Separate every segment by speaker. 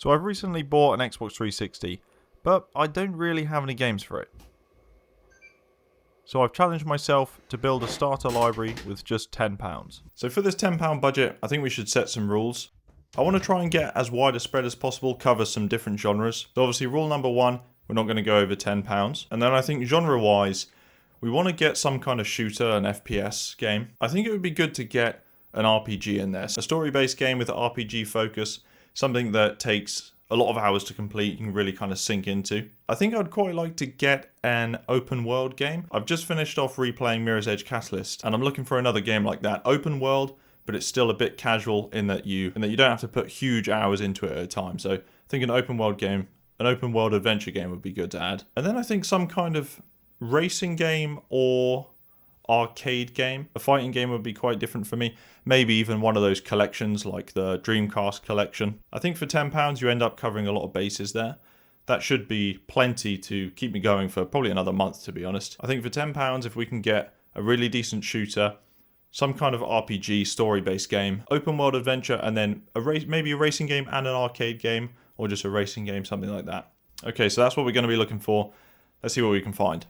Speaker 1: So I've recently bought an Xbox 360, but I don't really have any games for it. So I've challenged myself to build a starter library with just £10. So for this £10 budget, I think we should set some rules. I want to try and get as wide a spread as possible, cover some different genres. So obviously rule number one, we're not going to go over £10. And then I think genre-wise, we want to get some kind of shooter, an FPS game. I think it would be good to get an RPG in there. So a story-based game with an RPG focus, something that takes a lot of hours to complete, you can really kind of sink into. I think I'd quite like to get an open world game. I've just finished off replaying Mirror's Edge Catalyst, and I'm looking for another game like that. Open world, but it's still a bit casual in that you don't have to put huge hours into it at a time. So I think an open world game, an open world adventure game would be good to add. And then I think some kind of racing game or arcade game. A fighting game would be quite different for me. Maybe even one of those collections like the Dreamcast collection. I think for £10 you end up covering a lot of bases there. That should be plenty to keep me going for probably another month, to be honest. I think for £10 if we can get a really decent shooter, some kind of RPG story-based game, open world adventure, and then maybe a racing game and an arcade game, or just a racing game, something like that. Okay, so that's what we're going to be looking for. Let's see what we can find.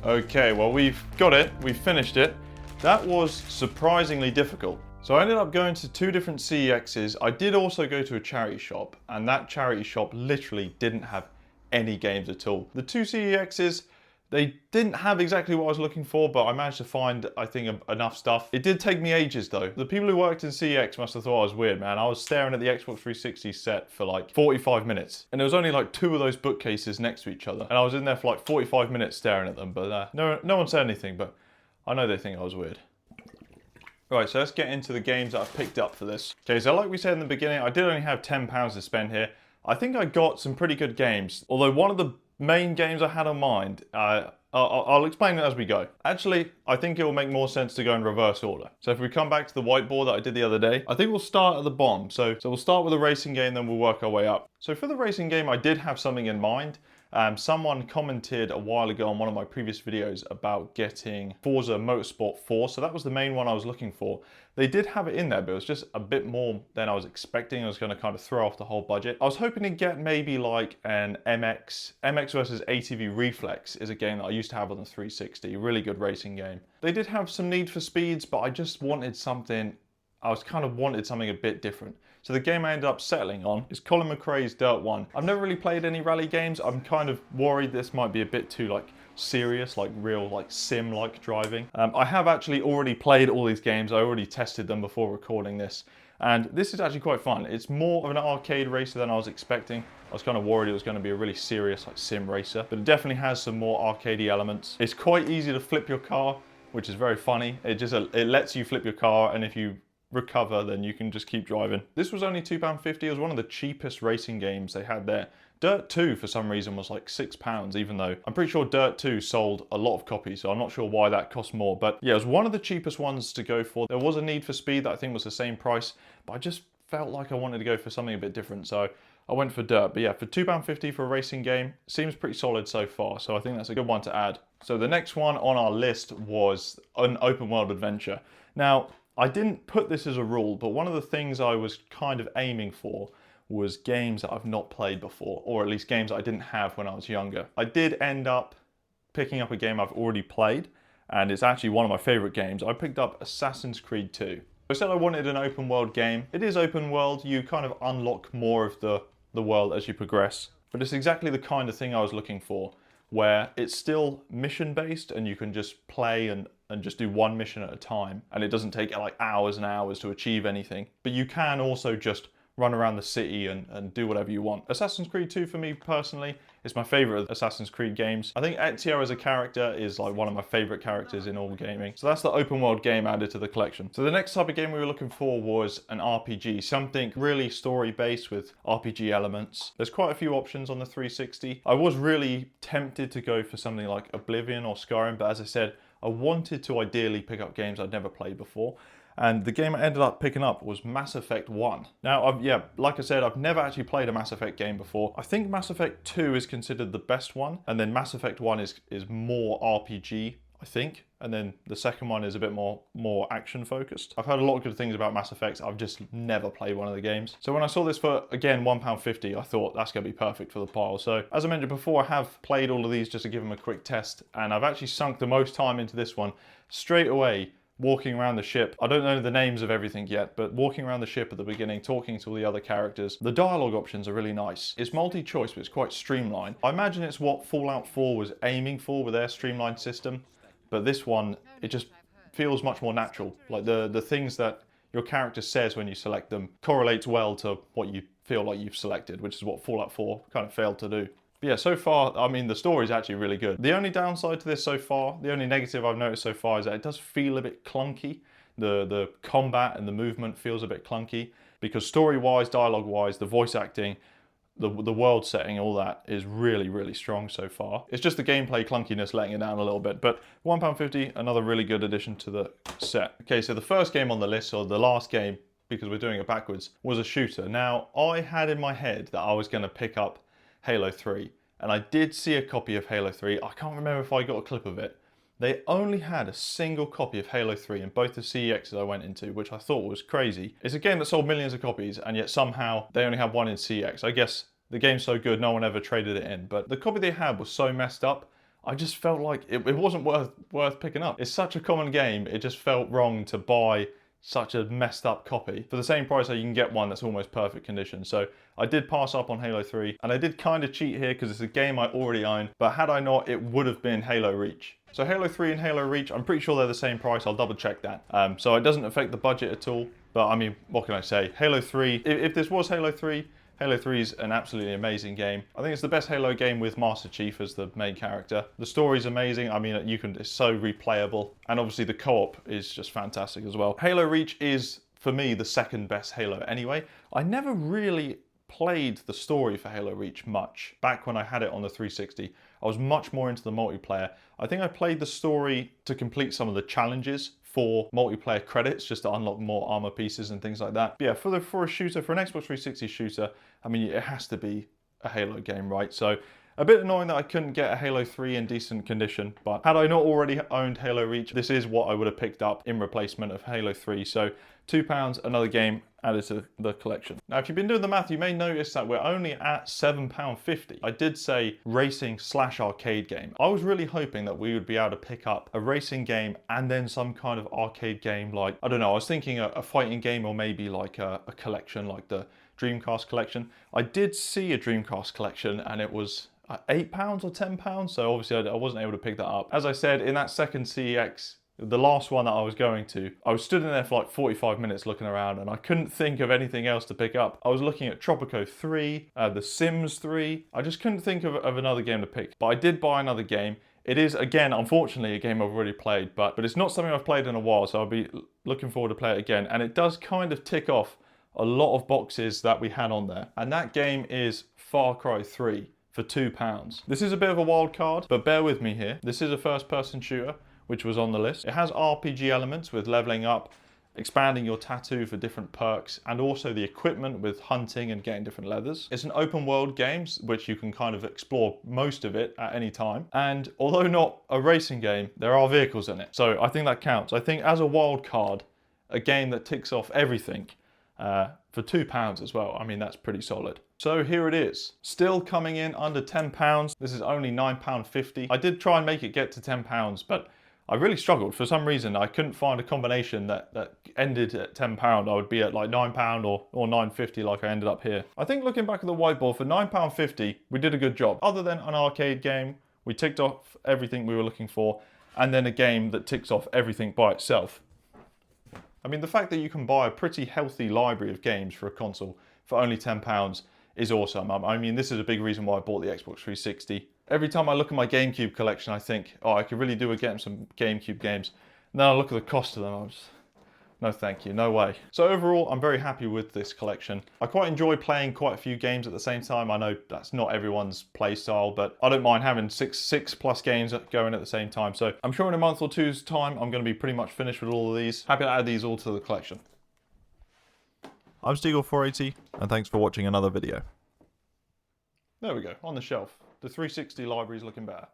Speaker 1: Okay, well we've got it, we've finished it. That was surprisingly difficult. So I ended up going to 2 different CEXs. I did also go to a charity shop, and that charity shop literally didn't have any games at all. The 2 CEXs, they didn't have exactly what I was looking for, but I managed to find, I think, enough stuff. It did take me ages though. The people who worked in CEX must have thought I was weird, man. I was staring at the Xbox 360 set for like 45 minutes. And there was only like 2 of those bookcases next to each other. And I was in there for like 45 minutes staring at them, but no one said anything, but I know they think I was weird. Right, so let's get into the games that I've picked up for this. Okay, so like we said in the beginning, I did only have £10 to spend here. I think I got some pretty good games, although one of the main games I had in mind, I'll explain it as we go. Actually, I think it will make more sense to go in reverse order. So if we come back to the whiteboard that I did the other day, I think we'll start at the bottom. So we'll start with a racing game, then we'll work our way up. So for the racing game, I did have something in mind. Someone commented a while ago on one of my previous videos about getting Forza Motorsport 4, so that was the main one I was looking for. They did have it in there, but it was just a bit more than I was expecting. I was going to kind of throw off the whole budget. I was hoping to get maybe like an MX versus ATV Reflex is a game that I used to have on the 360, really good racing game. They did have some Need for Speeds, but I just wanted something, wanted something a bit different. So the game I ended up settling on is Colin McRae's Dirt 1. I've never really played any rally games. I'm kind of worried this might be a bit too like serious, like real like sim-like driving. I have actually already played all these games. I already tested them before recording this. And this is actually quite fun. It's more of an arcade racer than I was expecting. I was kind of worried it was going to be a really serious like sim racer, but it definitely has some more arcadey elements. It's quite easy to flip your car, which is very funny. It lets you flip your car, and if you recover, then you can just keep driving. This was only £2.50. It was one of the cheapest racing games they had there. Dirt 2 for some reason was like £6, even though I'm pretty sure Dirt 2 sold a lot of copies, so I'm not sure why that cost more. But yeah, it was one of the cheapest ones to go for. There was a Need for Speed that I think was the same price, but I just felt like I wanted to go for something a bit different, so I went for Dirt. But yeah, for £2.50 for a racing game, seems pretty solid so far, so I think that's a good one to add. So the next one on our list was an open world adventure. Now, I didn't put this as a rule, but one of the things I was kind of aiming for was games that I've not played before, or at least games that I didn't have when I was younger. I did end up picking up a game I've already played, and it's actually one of my favorite games. I picked up Assassin's Creed 2. I said I wanted an open world game. It is open world. You kind of unlock more of the world as you progress, but it's exactly the kind of thing I was looking for, where it's still mission based and you can just play and just do one mission at a time, and it doesn't take like hours and hours to achieve anything, but you can also just run around the city and do whatever you want. Assassin's Creed 2 for me personally It's my favorite of Assassin's Creed games. I think Ezio as a character is like one of my favorite characters in all gaming. So that's the open world game added to the collection. So the next type of game we were looking for was an RPG, something really story based with RPG elements. There's quite a few options on the 360. I was really tempted to go for something like Oblivion or Skyrim, but as I said, I wanted to ideally pick up games I'd never played before. And the game I ended up picking up was Mass Effect 1. Now, like I said, I've never actually played a Mass Effect game before. I think Mass Effect 2 is considered the best one, and then Mass Effect 1 is more RPG, I think. And then the second one is a bit more action focused. I've heard a lot of good things about Mass Effect. I've just never played one of the games. So when I saw this for, again, £1.50, I thought that's gonna be perfect for the pile. So as I mentioned before, I have played all of these just to give them a quick test, and I've actually sunk the most time into this one straight away. Walking around the ship. I don't know the names of everything yet, but walking around the ship at the beginning, talking to all the other characters. The dialogue options are really nice. It's multi-choice, but it's quite streamlined. I imagine it's what Fallout 4 was aiming for with their streamlined system, but this one, it just feels much more natural. Like the things that your character says when you select them correlates well to what you feel like you've selected, which is what Fallout 4 kind of failed to do. But yeah, so far, I mean, the story is actually really good. The only downside to this so far, the only negative I've noticed so far is that it does feel a bit clunky. The combat and the movement feels a bit clunky because story-wise, dialogue-wise, the voice acting, the world setting, all that is really, really strong so far. It's just the gameplay clunkiness letting it down a little bit, but £1.50, another really good addition to the set. Okay, so the first game on the list, or the last game, because we're doing it backwards, was a shooter. Now, I had in my head that I was going to pick up Halo 3, and I did see a copy of Halo 3. I can't remember if I got a clip of it. They only had a single copy of Halo 3 in both the CEXs I went into, which I thought was crazy. It's a game that sold millions of copies, and yet somehow they only have one in CEX. I guess the game's so good, no one ever traded it in, but the copy they had was so messed up, I just felt like it wasn't worth picking up. It's such a common game, it just felt wrong to buy such a messed up copy for the same price that you can get one that's almost perfect condition. So I did pass up on Halo 3, and I did kind of cheat here because it's a game I already own, but had I not, it would have been Halo Reach. So Halo 3 and Halo Reach, I'm pretty sure they're the same price. I'll double check that. So it doesn't affect the budget at all, but I mean, what can I say? Halo 3, if this was Halo 3, Halo 3 is an absolutely amazing game. I think it's the best Halo game with Master Chief as the main character. The story's amazing. I mean, it's so replayable. And obviously the co-op is just fantastic as well. Halo Reach is, for me, the second best Halo anyway. I never really played the story for Halo Reach much. Back when I had it on the 360, I was much more into the multiplayer. I think I played the story to complete some of the challenges for multiplayer credits, just to unlock more armor pieces and things like that. But yeah, for a shooter, for an Xbox 360 shooter, I mean, it has to be a Halo game, right? So a bit annoying that I couldn't get a Halo 3 in decent condition, but had I not already owned Halo Reach, this is what I would have picked up in replacement of Halo 3. So £2, another game added to the collection. Now, if you've been doing the math, you may notice that we're only at £7.50. I did say racing/arcade game. I was really hoping that we would be able to pick up a racing game and then some kind of arcade game, like, I don't know, I was thinking a fighting game, or maybe like a collection like the Dreamcast collection. I did see a Dreamcast collection and it was £8 or £10, so obviously I wasn't able to pick that up. As I said, in that second CEX, the last one that I was going to, I was stood in there for like 45 minutes looking around and I couldn't think of anything else to pick up. I was looking at Tropico 3, The Sims 3. I just couldn't think of another game to pick. But I did buy another game. It is, again, unfortunately, a game I've already played, but it's not something I've played in a while, so I'll be looking forward to play it again. And it does kind of tick off a lot of boxes that we had on there. And that game is Far Cry 3 for £2. This is a bit of a wild card, but bear with me here. This is a first-person shooter, which was on the list. It has RPG elements with leveling up, expanding your tattoo for different perks, and also the equipment with hunting and getting different leathers. It's an open world game, which you can kind of explore most of it at any time. And although not a racing game, there are vehicles in it. So I think that counts. I think as a wild card, a game that ticks off everything for £2 as well. I mean, that's pretty solid. So here it is, still coming in under £10. This is only £9.50. I did try and make it get to £10, but I really struggled. For some reason, I couldn't find a combination that ended at £10. I would be at like £9 or £9.50 like I ended up here. I think looking back at the whiteboard, for £9.50, we did a good job. Other than an arcade game, we ticked off everything we were looking for, and then a game that ticks off everything by itself. I mean, the fact that you can buy a pretty healthy library of games for a console for only £10 is awesome. I mean, this is a big reason why I bought the Xbox 360. Every time I look at my GameCube collection, I think, oh, I could really do with getting some GameCube games. And then I look at the cost of them, I'm just, no thank you, no way. So overall, I'm very happy with this collection. I quite enjoy playing quite a few games at the same time. I know that's not everyone's play style, but I don't mind having six plus games going at the same time. So I'm sure in a month or two's time, I'm going to be pretty much finished with all of these. Happy to add these all to the collection. I'm Steagle480, and thanks for watching another video. There we go, on the shelf. The 360 library is looking better.